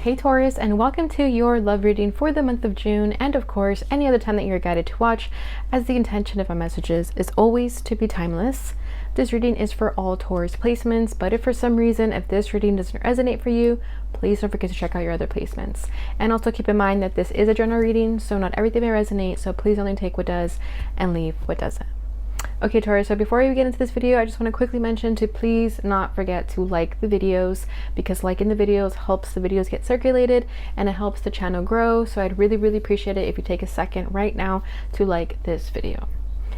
Hey Taurus, and welcome to your love reading for the month of June, and of course any other time that you're guided to watch, as the intention of my messages is always to be timeless. This reading is for all Taurus placements, but if for some reason if this reading doesn't resonate for you, please don't forget to check out your other placements. And also keep in mind that this is a general reading, so not everything may resonate, so please only take what does and leave what doesn't. Okay Taurus, so before we get into this video, I just want to quickly mention to please not forget to like the videos, because liking the videos helps the videos get circulated and it helps the channel grow. So I'd really appreciate it if you take a second right now to like this video.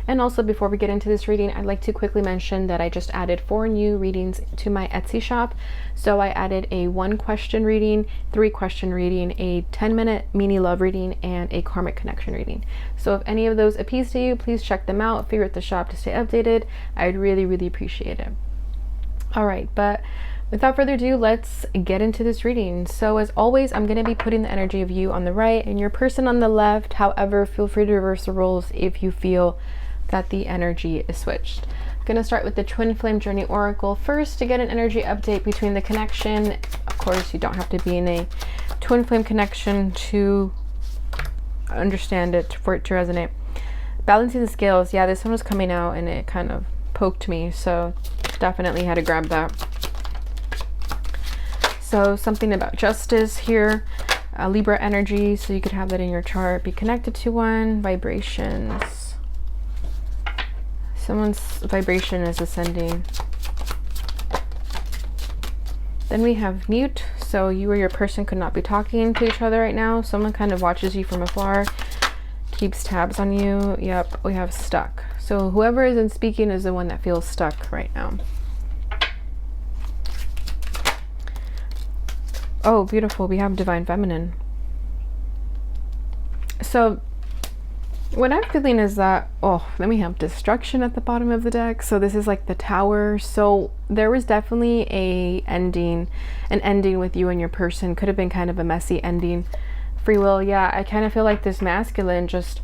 And also, before we get into this reading, I'd like to quickly mention that I just added 4 new readings to my Etsy shop. So I added a 1-question reading, 3-question reading, a 10-minute mini love reading, and a karmic connection reading. So if any of those appease to you, please check them out, favorite the shop to stay updated. I'd really appreciate it. All right, but without further ado, let's get into this reading. So as always, I'm going to be putting the energy of you on the right and your person on the left. However, feel free to reverse the roles if you feel that the energy is switched. I'm going to start with the Twin Flame Journey Oracle first to get an energy update between the connection. Of course, you don't have to be in a Twin Flame connection to understand it, for it to resonate. Balancing the scales. Yeah, this one was coming out and it kind of poked me, so definitely had to grab that. So something about justice here. Libra energy, so you could have that in your chart. Be connected to one. Vibrations. Someone's vibration is ascending. Then we have mute, so you or your person could not be talking to each other right now. Someone kind of watches you from afar, keeps tabs on you. Yep, we have stuck. So whoever isn't speaking is the one that feels stuck right now. Oh, beautiful. We have Divine Feminine. So what I'm feeling is that, then we have destruction at the bottom of the deck. So this is like the Tower. So there was definitely an ending with you and your person. Could have been kind of a messy ending. Free will. Yeah, I kind of feel like this masculine just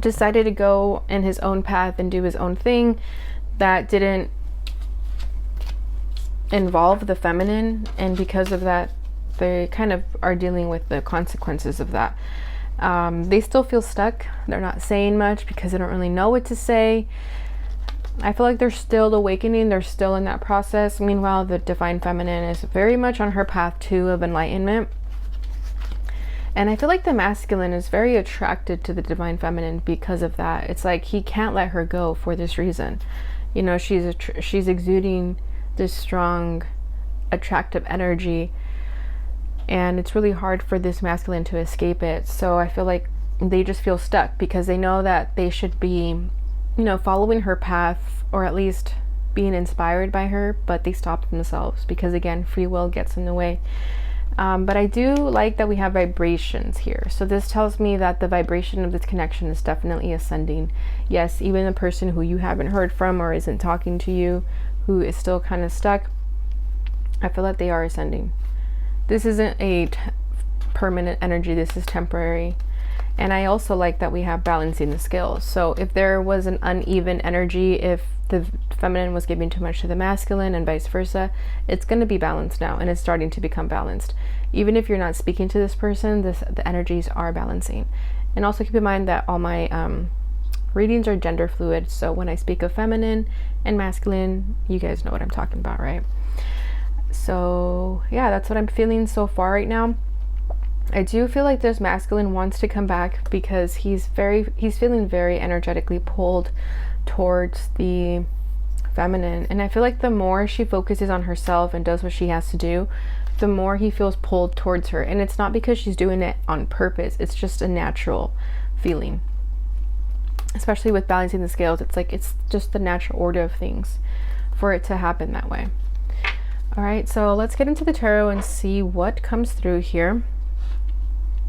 decided to go in his own path and do his own thing that didn't involve the feminine. And because of that, they kind of are dealing with the consequences of that. They still feel stuck. They're not saying much because they don't really know what to say. I feel like they're still awakening. They're still in that process. Meanwhile, the Divine Feminine is very much on her path too of enlightenment. And I feel like the masculine is very attracted to the Divine Feminine because of that. It's like he can't let her go for this reason. You know, she's exuding this strong, attractive energy. And it's really hard for this masculine to escape it. So I feel like they just feel stuck because they know that they should be, you know, following her path, or at least being inspired by her, but they stop themselves because, again, free will gets in the way. But I do like that we have vibrations here. So this tells me that the vibration of this connection is definitely ascending. Yes, even the person who you haven't heard from or isn't talking to you, who is still kind of stuck, I feel that they are ascending. This isn't a permanent energy, this is temporary. And I also like that we have balancing the scales. So if there was an uneven energy, if the feminine was giving too much to the masculine and vice versa, it's going to be balanced now, and it's starting to become balanced. Even if you're not speaking to this person, the energies are balancing. And also keep in mind that all my readings are gender fluid. So when I speak of feminine and masculine, you guys know what I'm talking about, right? So yeah, that's what I'm feeling so far right now. I do feel like this masculine wants to come back because he's feeling very energetically pulled towards the feminine. And I feel like the more she focuses on herself and does what she has to do, the more he feels pulled towards her. And it's not because she's doing it on purpose. It's just a natural feeling. Especially with balancing the scales, it's like it's just the natural order of things for it to happen that way. All right, so let's get into the tarot and see what comes through here.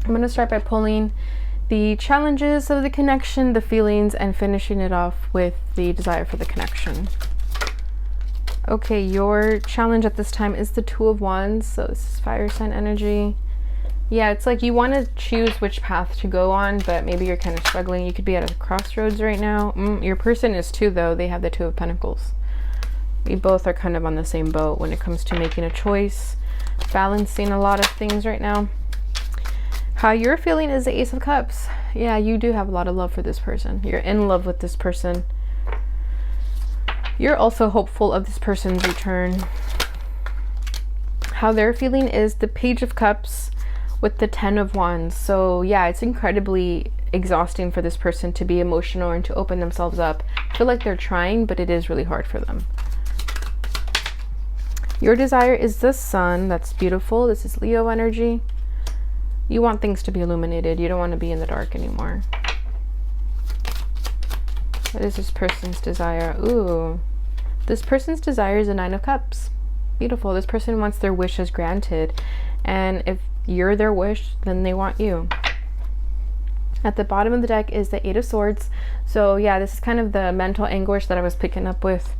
I'm going to start by pulling the challenges of the connection, the feelings, and finishing it off with the desire for the connection. Okay, your challenge at this time is the Two of Wands. So this is fire sign energy. Yeah, it's like you want to choose which path to go on, but maybe you're kind of struggling. You could be at a crossroads right now. Your person is too, though. They have the Two of Pentacles. We both are kind of on the same boat when it comes to making a choice. balancing a lot of things right now. How you're feeling is the Ace of Cups. Yeah, you do have a lot of love for this person. You're in love with this person. You're also hopeful of this person's return. How they're feeling is the Page of Cups with the 10 of Wands. So yeah, it's incredibly exhausting for this person to be emotional and to open themselves up. I feel like they're trying, but it is really hard for them. Your desire is the Sun. That's beautiful. This is Leo energy. You want things to be illuminated. You don't want to be in the dark anymore. What is this person's desire? Ooh, this person's desire is a 9 of Cups. Beautiful. This person wants their wishes granted, and if you're their wish, then they want you. At the bottom of the deck is the 8 of Swords. So yeah, this is kind of the mental anguish that I was picking up with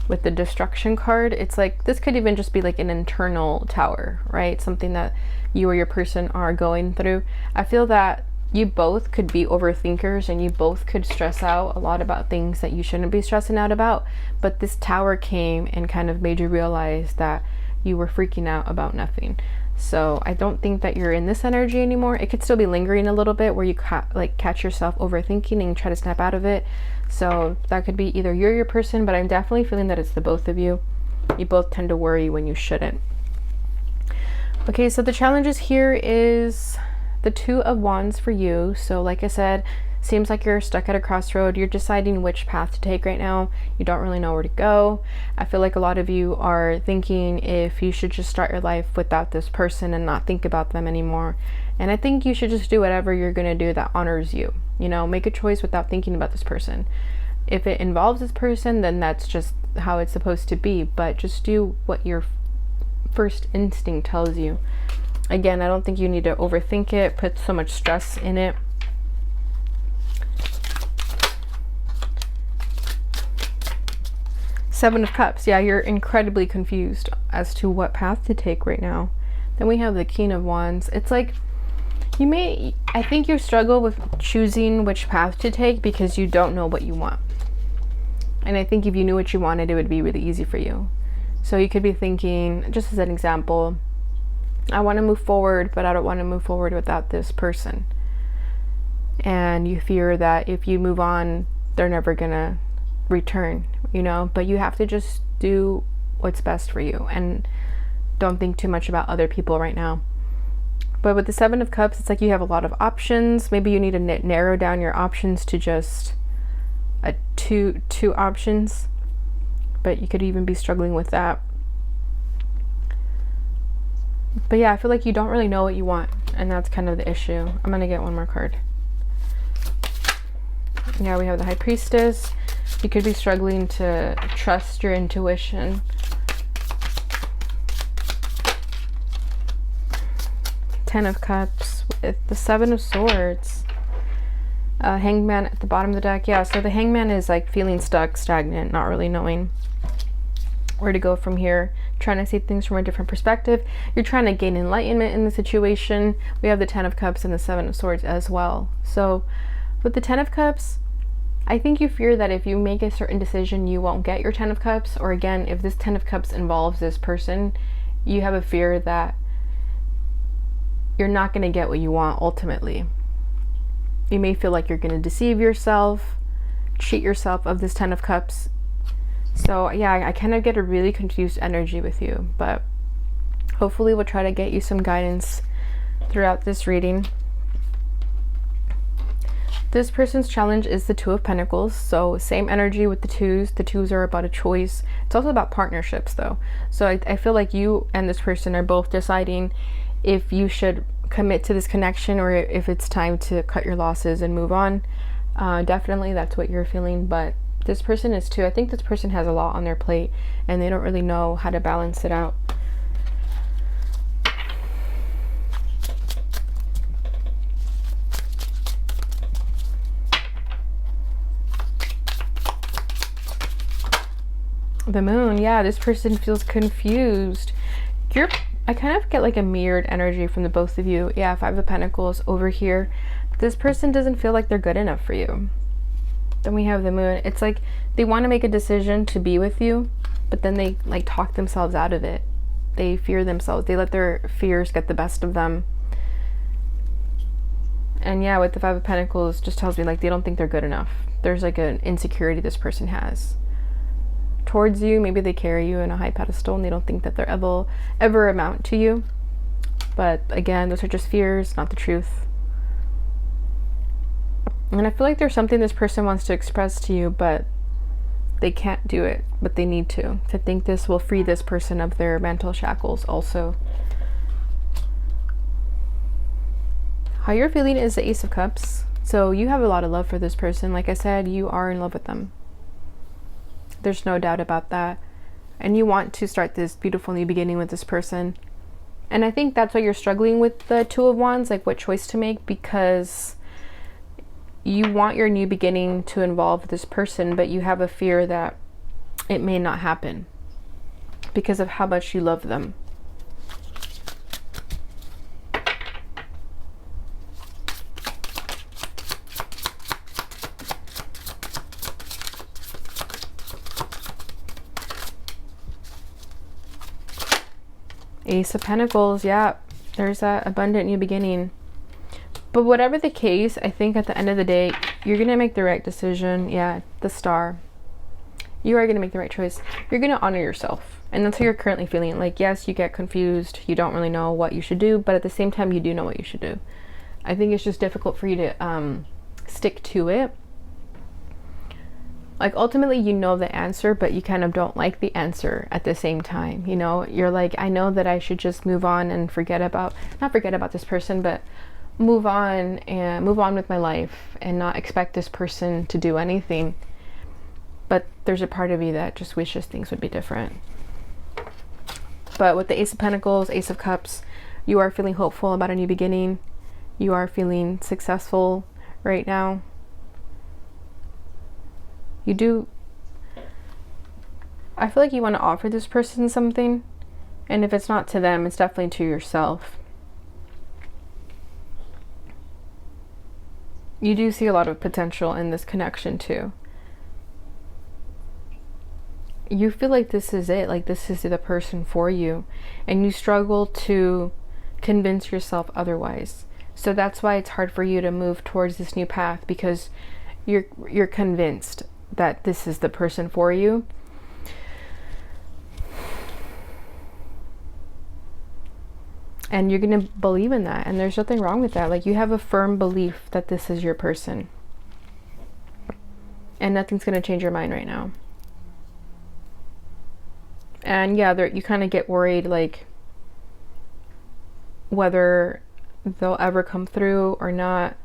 the Destruction card. It's like, this could even just be like an internal tower, right? Something that you or your person are going through. I feel that you both could be overthinkers, and you both could stress out a lot about things that you shouldn't be stressing out about. But this tower came and kind of made you realize that you were freaking out about nothing. So I don't think that you're in this energy anymore. It could still be lingering a little bit where you catch yourself overthinking and try to snap out of it. So that could be either you're your person, but I'm definitely feeling that it's the both of you. You both tend to worry when you shouldn't. Okay, so the challenges here is the 2 of Wands for you. So like I said, seems like you're stuck at a crossroad. You're deciding which path to take right now. You don't really know where to go. I feel like a lot of you are thinking if you should just start your life without this person and not think about them anymore. And I think you should just do whatever you're going to do that honors you. You know, make a choice without thinking about this person. If it involves this person, then that's just how it's supposed to be. But just do what your first instinct tells you. Again, I don't think you need to overthink it, put so much stress in it. Seven of Cups. Yeah, you're incredibly confused as to what path to take right now. Then we have the King of Wands. It's like I think you struggle with choosing which path to take because you don't know what you want. And I think if you knew what you wanted, it would be really easy for you. So you could be thinking, just as an example, I want to move forward, but I don't want to move forward without this person. And you fear that if you move on, they're never gonna return, you know, but you have to just do what's best for you and don't think too much about other people right now. But with the 7 of Cups, it's like you have a lot of options. Maybe you need to narrow down your options to just two options, but you could even be struggling with that. But yeah, I feel like you don't really know what you want, and that's kind of the issue. I'm gonna get one more card. Yeah, we have the High Priestess. You could be struggling to trust your intuition. Ten of Cups with the 7 of Swords. Hangman at the bottom of the deck. Yeah, so the Hangman is like feeling stuck, stagnant, not really knowing where to go from here, trying to see things from a different perspective. You're trying to gain enlightenment in the situation. We have the 10 of Cups and the 7 of Swords as well. So with the 10 of Cups, I think you fear that if you make a certain decision, you won't get your 10 of Cups. Or again, if this 10 of Cups involves this person, you have a fear that you're not going to get what you want ultimately. You may feel like you're going to deceive yourself, cheat yourself of this 10 of Cups. So yeah, I kind of get a really confused energy with you, but hopefully we'll try to get you some guidance throughout this reading. This person's challenge is the 2 of Pentacles. So same energy with the 2s. The 2s are about a choice. It's also about partnerships though. So I feel like you and this person are both deciding if you should commit to this connection or if it's time to cut your losses and move on. Definitely that's what you're feeling, but this person is too. I think this person has a lot on their plate and they don't really know how to balance it out. The Moon. Yeah, this person feels confused. I kind of get like a mirrored energy from the both of you. Yeah, 5 of Pentacles over here. This person doesn't feel like they're good enough for you. Then we have the Moon. It's like they want to make a decision to be with you, but then they like talk themselves out of it. They fear themselves. They let their fears get the best of them. And yeah, with the Five of Pentacles, just tells me like they don't think they're good enough. There's like an insecurity this person has towards you. Maybe they carry you in a high pedestal and they don't think that they'll ever amount to you. But again, those are just fears, not the truth. And I feel like there's something this person wants to express to you, but they can't do it, but they need to. I think this will free this person of their mental shackles also. How you're feeling is the Ace of Cups. So you have a lot of love for this person. Like I said, you are in love with them. There's no doubt about that. And you want to start this beautiful new beginning with this person. And I think that's why you're struggling with the Two of Wands, like what choice to make, because you want your new beginning to involve this person, but you have a fear that it may not happen because of how much you love them. Ace of Pentacles, yeah, there's that abundant new beginning. But whatever the case, I think at the end of the day, you're going to make the right decision. Yeah, the Star. You are going to make the right choice. You're going to honor yourself. And that's how you're currently feeling. Like, yes, you get confused. You don't really know what you should do. But at the same time, you do know what you should do. I think it's just difficult for you to stick to it. Like, ultimately, you know the answer, but you kind of don't like the answer at the same time. You know, you're like, I know that I should just move on and not forget about this person, but move on with my life and not expect this person to do anything. But there's a part of you that just wishes things would be different. But with the Ace of Pentacles, Ace of Cups, you are feeling hopeful about a new beginning. You are feeling successful right now. I feel like you want to offer this person something, and if it's not to them, it's definitely to yourself. You do see a lot of potential in this connection too. You feel like this is it, like this is the person for you, and you struggle to convince yourself otherwise. So that's why it's hard for you to move towards this new path, because you're convinced that this is the person for you. And you're going to believe in that. And there's nothing wrong with that. Like, you have a firm belief that this is your person. And nothing's going to change your mind right now. And yeah, you kind of get worried, like, whether they'll ever come through or not.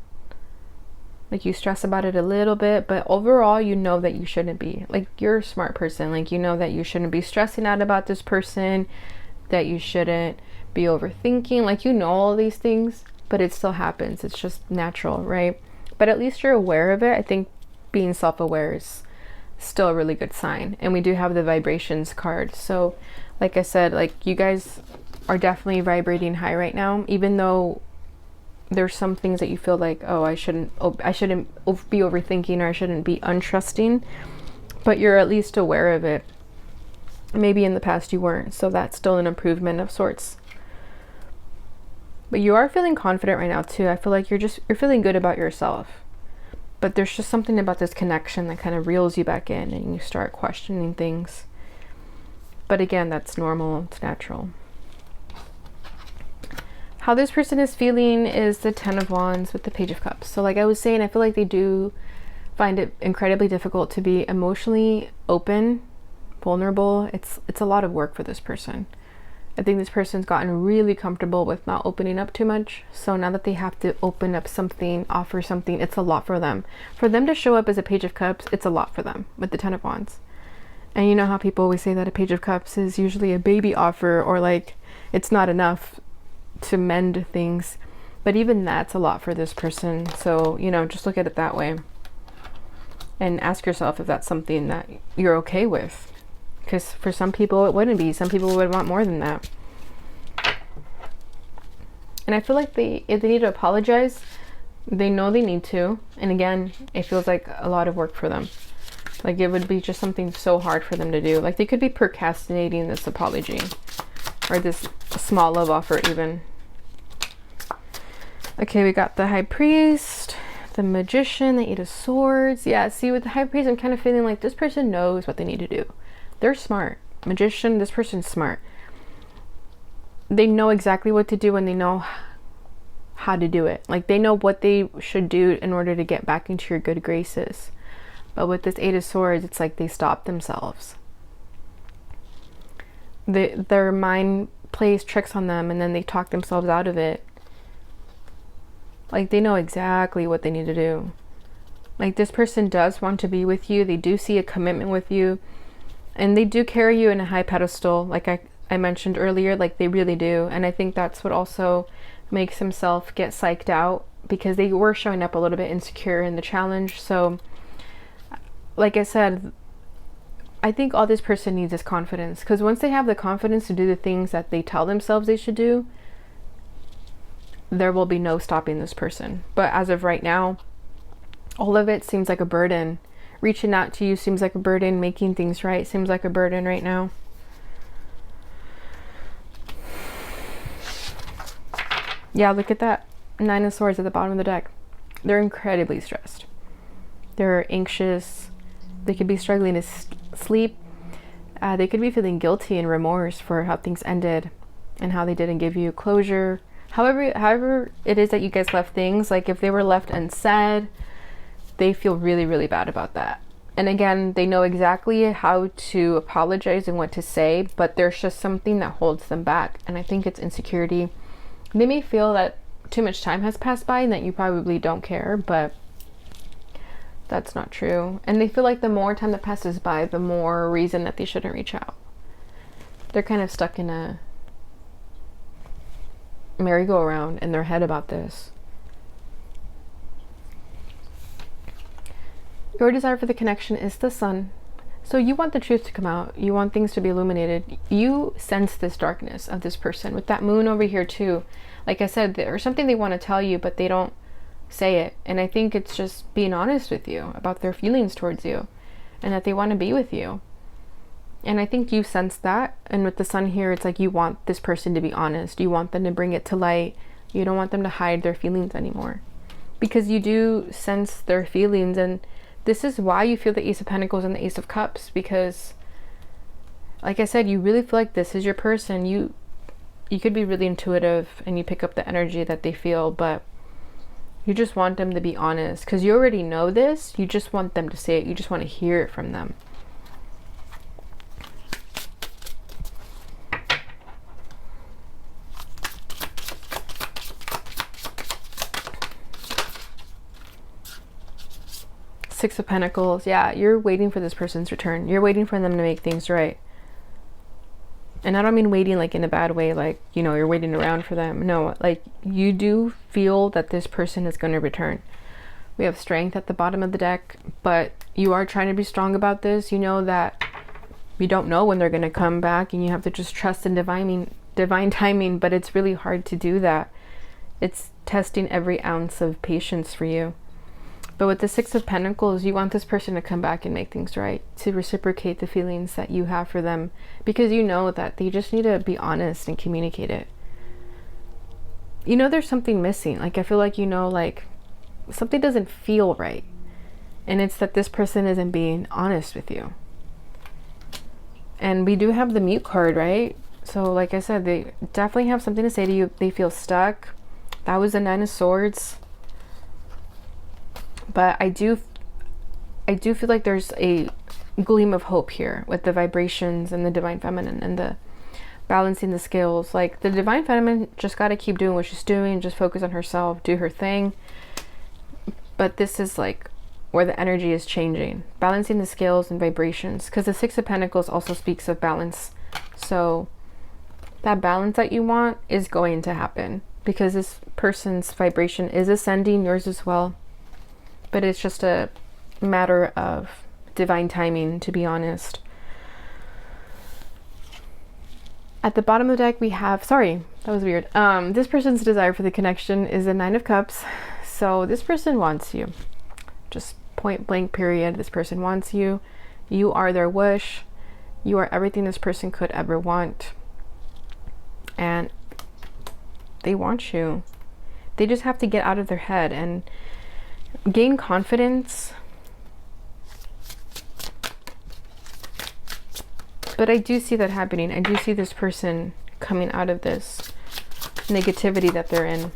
Like, you stress about it a little bit, but overall, you know that you shouldn't be. Like, you're a smart person. Like, you know that you shouldn't be stressing out about this person, that you shouldn't be overthinking. Like, you know all these things, but it still happens. It's just natural, right? But at least you're aware of it. I think being self-aware is still a really good sign. And we do have the vibrations card. So, like I said, like, you guys are definitely vibrating high right now, even though there's some things that you feel like, oh, I shouldn't be overthinking, or I shouldn't be untrusting, but you're at least aware of it. Maybe in the past you weren't, so that's still an improvement of sorts. But you are feeling confident right now too. I feel like you're feeling good about yourself, but there's just something about this connection that kind of reels you back in, and you start questioning things. But again, that's normal, it's natural. How this person is feeling is the Ten of Wands with the Page of Cups. So like I was saying, I feel like they do find it incredibly difficult to be emotionally open, vulnerable. It's a lot of work for this person. I think this person's gotten really comfortable with not opening up too much. So now that they have to open up something, offer something, it's a lot for them. For them to show up as a Page of Cups, it's a lot for them with the Ten of Wands. And you know how people always say that a Page of Cups is usually a baby offer, or like it's not enough to mend things. But even that's a lot for this person. So, you know, just look at it that way. And ask yourself if that's something that you're okay with. Because for some people it wouldn't be. Some people would want more than that. And I feel like if they need to apologize, they know they need to. And again, it feels like a lot of work for them. Like, it would be just something so hard for them to do. Like, they could be procrastinating this apology. or this small love offer even. Okay, we got the High Priest, the Magician, the Eight of Swords. Yeah, see, with the High Priest, I'm kind of feeling like this person knows what they need to do. They're smart. Magician, this person's smart. They know exactly what to do, and they know how to do it. Like, they know what they should do in order to get back into your good graces. But with this Eight of Swords, it's like they stop themselves. Their mind plays tricks on them, and then they talk themselves out of it. Like, they know exactly what they need to do. Like, this person does want to be with you. They do see a commitment with you. And they do carry you in a high pedestal. Like I mentioned earlier, like they really do. And I think that's what also makes himself get psyched out, because they were showing up a little bit insecure in the challenge. So, like I said, I think all this person needs is confidence. Because once they have the confidence to do the things that they tell themselves they should do, there will be no stopping this person. But as of right now, all of it seems like a burden. Reaching out to you seems like a burden. Making things right seems like a burden right now. Yeah, look at that. Nine of Swords at the bottom of the deck. They're incredibly stressed. They're anxious. They could be struggling to sleep. They could be feeling guilty and remorse for how things ended and how they didn't give you closure. However it is that you guys left things, like if they were left unsaid, they feel really, really bad about that. And again, they know exactly how to apologize and what to say, but there's just something that holds them back. And I think it's insecurity. They may feel that too much time has passed by and that you probably don't care, but that's not true. And they feel like the more time that passes by, the more reason that they shouldn't reach out. They're kind of stuck in a merry-go-round in their head about this. Your desire for the connection is the Sun. So you want the truth to come out. You want things to be illuminated. You sense this darkness of this person with that moon over here too. Like I said, there's something they want to tell you, but they don't say it. And I think it's just being honest with you about their feelings towards you and that they want to be with you. And I think you sense that. And with the Sun here, it's like you want this person to be honest. You want them to bring it to light. You don't want them to hide their feelings anymore, because you do sense their feelings. And this is why you feel the Ace of Pentacles and the Ace of Cups, because like I said, you really feel like this is your person. You could be really intuitive and you pick up the energy that they feel, but you just want them to be honest because you already know this. You just want them to say it. You just want to hear it from them. Six of Pentacles. Yeah, you're waiting for this person's return. You're waiting for them to make things right. And I don't mean waiting like in a bad way, like, you know, you're waiting around for them. No, like you do feel that this person is going to return. We have Strength at the bottom of the deck, but you are trying to be strong about this. You know that you don't know when they're going to come back, and you have to just trust in divine timing, but it's really hard to do that. It's testing every ounce of patience for you. But with the Six of Pentacles, you want this person to come back and make things right, to reciprocate the feelings that you have for them, because you know that they just need to be honest and communicate it. You know there's something missing. Like I feel like, you know, like something doesn't feel right. And it's that this person isn't being honest with you. And we do have the Mute card, right? So like I said, they definitely have something to say to you. They feel stuck. That was the Nine of Swords. But I do feel like there's a gleam of hope here with the vibrations and the Divine Feminine and the balancing the scales. Like the Divine Feminine just got to keep doing what she's doing, just focus on herself, do her thing. But this is like where the energy is changing, balancing the scales and vibrations, because the Six of Pentacles also speaks of balance. So that balance that you want is going to happen, because this person's vibration is ascending, yours as well. But it's just a matter of divine timing, to be honest. At the bottom of the deck, we have, sorry, that was weird. This person's desire for the connection is the Nine of Cups. So this person wants you. Just point blank period. This person wants you. You are their wish. You are everything this person could ever want. and they want you. They just have to get out of their head and gain confidence. But I do see that happening. I do see this person coming out of this negativity that they're in.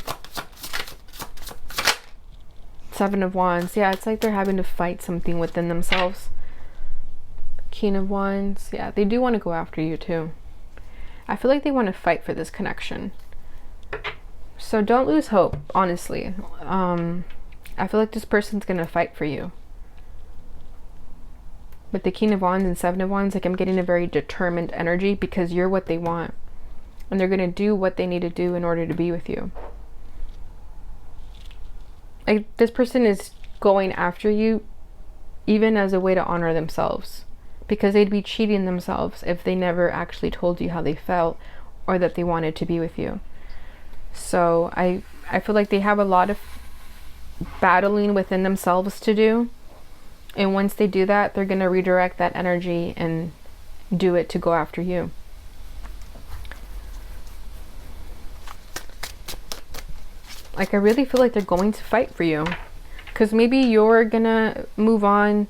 Seven of Wands. Yeah, it's like they're having to fight something within themselves. King of Wands. Yeah, they do want to go after you too. I feel like they want to fight for this connection. So don't lose hope, honestly. I feel like this person's going to fight for you. With the King of Wands and Seven of Wands, like I'm getting a very determined energy because you're what they want. And they're going to do what they need to do in order to be with you. Like this person is going after you even as a way to honor themselves. Because they'd be cheating themselves if they never actually told you how they felt or that they wanted to be with you. So I feel like they have a lot of battling within themselves to do. And once they do that, they're going to redirect that energy and do it to go after you. Like I really feel like they're going to fight for you. Because maybe you're going to move on.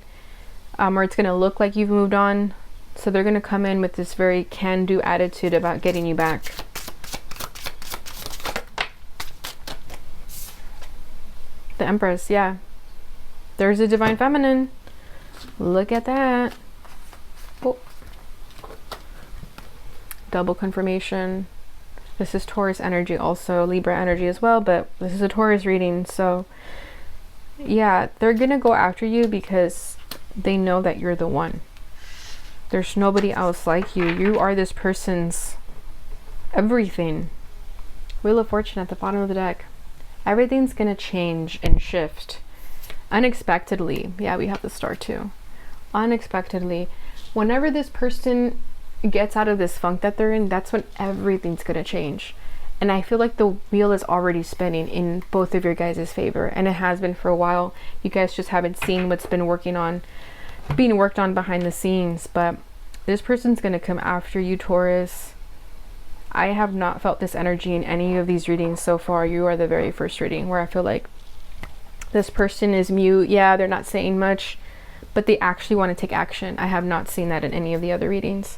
Or it's going to look like you've moved on. So they're going to come in with this very can-do attitude about getting you back. The Empress, yeah. There's a Divine Feminine. Look at that. Oh. Double confirmation. This is Taurus energy also, Libra energy as well, but this is a Taurus reading. So yeah, they're going to go after you because they know that you're the one. There's nobody else like you. You are this person's everything. Wheel of Fortune at the bottom of the deck. Everything's gonna change and shift unexpectedly. Yeah, we have the Star too. Unexpectedly. Whenever this person gets out of this funk that they're in, that's when everything's gonna change. And I feel like the wheel is already spinning in both of your guys' favor, and it has been for a while. You guys just haven't seen what's been being worked on behind the scenes. But this person's gonna come after you, Taurus. I have not felt this energy in any of these readings so far. You are the very first reading where I feel like this person is mute. Yeah, they're not saying much, but they actually want to take action. I have not seen that in any of the other readings.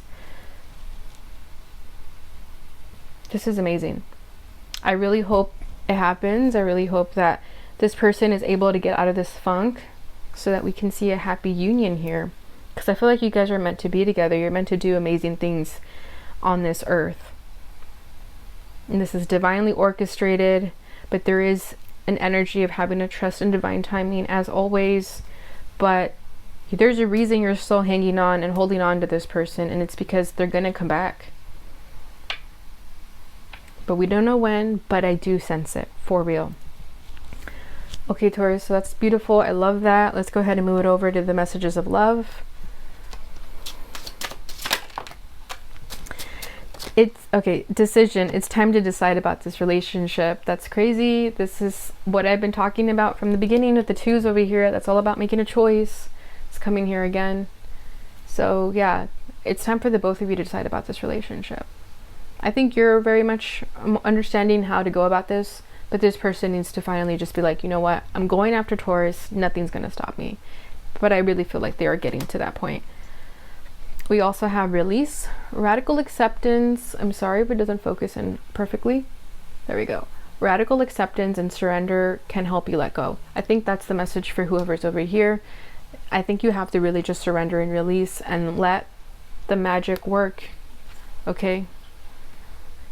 This is amazing. I really hope it happens. I really hope that this person is able to get out of this funk so that we can see a happy union here. Because I feel like you guys are meant to be together. You're meant to do amazing things on this earth. And this is divinely orchestrated, but there is an energy of having to trust in divine timing as always. But there's a reason you're still hanging on and holding on to this person, and it's because they're gonna come back. But we don't know when, but I do sense it for real. Okay, Taurus, so that's beautiful. I love that. Let's go ahead and move it over to the messages of love.It's okay, decision. It's time to decide about this relationship. That's crazy. This is what I've been talking about from the beginning with the twos over here. That's all about making a choice. It's coming here again. So yeah, it's time for the both of you to decide about this relationship. I think you're very much understanding how to go about this, but this person needs to finally just be like, you know what? I'm going after Taurus. Nothing's going to stop me. But I really feel like they are getting to that point. We also have release, radical acceptance. I'm sorry if it doesn't focus in perfectly. There we go. Radical acceptance and surrender can help you let go. I think that's the message for whoever's over here. I think you have to really just surrender and release and let the magic work. Okay?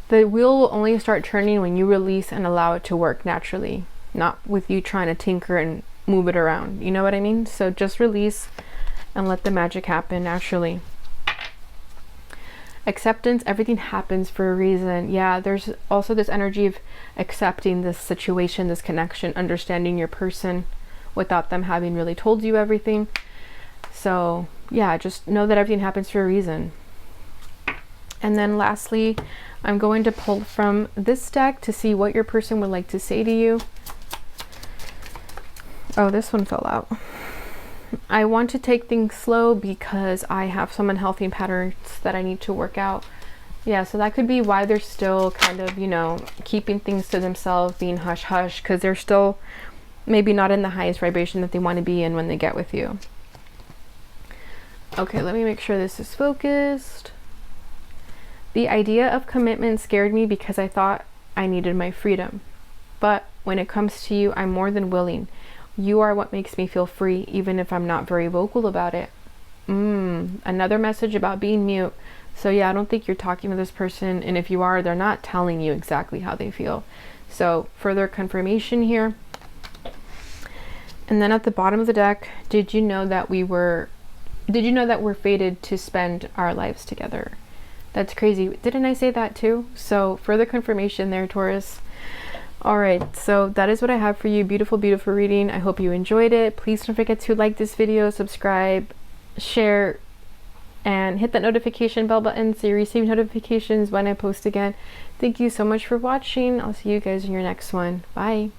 The wheel will only start turning when you release and allow it to work naturally, not with you trying to tinker and move it around. You know what I mean? So just release and let the magic happen naturally. Acceptance, everything happens for a reason. Yeah, there's also this energy of accepting this situation, this connection, understanding your person without them having really told you everything. So yeah, just know that everything happens for a reason. And then lastly, I'm going to pull from this deck to see what your person would like to say to you. Oh, this one fell out. I want to take things slow because I have some unhealthy patterns that I need to work out. Yeah, so that could be why they're still kind of, you know, keeping things to themselves, being hush hush, because they're still maybe not in the highest vibration that they want to be in when they get with you. Okay, let me make sure this is focused. The idea of commitment scared me because I thought I needed my freedom. But when it comes to you, I'm more than willing. You are what makes me feel free, even if I'm not very vocal about it. Another message about being mute. So yeah, I don't think you're talking to this person, and if you are, they're not telling you exactly how they feel. So further confirmation here. And then at the bottom of the deck, did you know that we're fated to spend our lives together? That's crazy. Didn't I say that too? So further confirmation there, Taurus. All right, so that is what I have for you. Beautiful, beautiful reading. I hope you enjoyed it. Please don't forget to like this video, subscribe, share, and hit that notification bell button so you receive notifications when I post again. Thank you so much for watching. I'll see you guys in your next one. Bye.